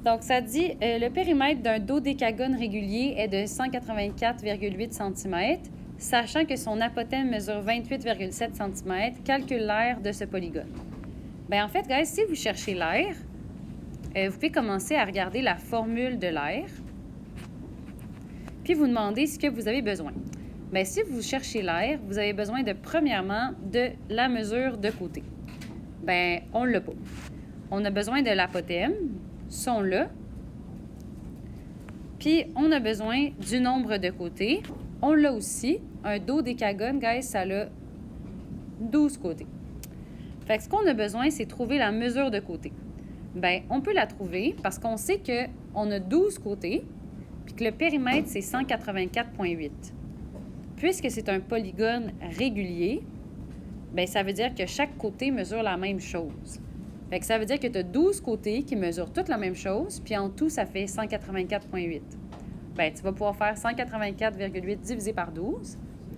Donc, ça dit le périmètre d'un dodécagone régulier est de 184,8 cm, sachant que son apothème mesure 28,7 cm. Calcule l'aire de ce polygone. Bien, en fait, guys, si vous cherchez l'aire, vous pouvez commencer à regarder la formule de l'aire, puis vous demandez ce que vous avez besoin. Bien, si vous cherchez l'aire, vous avez besoin de, premièrement, de la mesure de côté. Bien, on ne l'a pas. On a besoin de l'apothème, ça on l'a. Puis, on a besoin du nombre de côtés. On l'a aussi. Un dodécagone, guys, ça a 12 côtés. Fait que ce qu'on a besoin, c'est trouver la mesure de côté. Bien, on peut la trouver parce qu'on sait qu'on a 12 côtés, puis que le périmètre, c'est 184,8. Puisque c'est un polygone régulier, bien, ça veut dire que chaque côté mesure la même chose. Fait que ça veut dire que tu as 12 côtés qui mesurent toutes la même chose, puis en tout, ça fait 184,8. Bien, tu vas pouvoir faire 184,8 divisé par 12.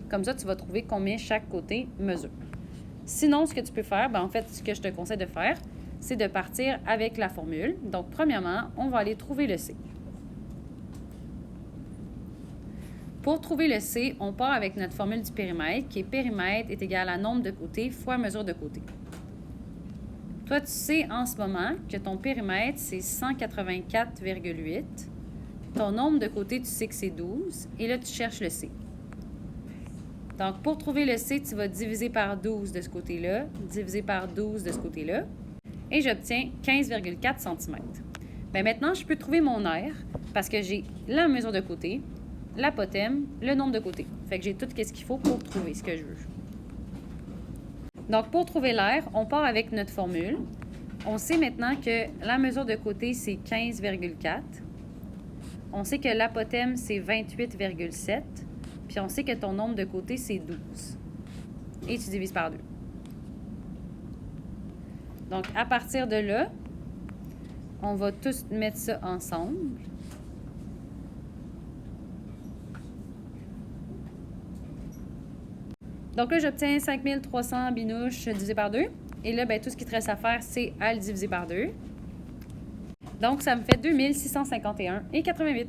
Comme ça, tu vas trouver combien chaque côté mesure. Sinon, ce que tu peux faire, bien, en fait, ce que je te conseille de faire, c'est de partir avec la formule. Donc, premièrement, on va aller trouver le C. Pour trouver le C, on part avec notre formule du périmètre, qui est périmètre est égal à nombre de côtés fois mesure de côté. Toi, tu sais en ce moment que ton périmètre, c'est 184,8. Ton nombre de côtés, tu sais que c'est 12. Et là, tu cherches le C. Donc, pour trouver le C, tu vas diviser par 12 de ce côté-là, diviser par 12 de ce côté-là. Et j'obtiens 15,4 cm. Bien, maintenant, je peux trouver mon aire parce que j'ai la mesure de côté, l'apothème, le nombre de côtés. Fait que j'ai tout ce qu'il faut pour trouver ce que je veux. Donc, pour trouver l'aire, on part avec notre formule. On sait maintenant que la mesure de côté, c'est 15,4. On sait que l'apothème, c'est 28,7. Puis on sait que ton nombre de côtés, c'est 12. Et tu divises par 2. Donc, à partir de là, on va tous mettre ça ensemble. Donc là, j'obtiens 5300 binouches divisé par 2. Et là, bien, tout ce qui te reste à faire, c'est à le diviser par 2. Donc, ça me fait 2651,88.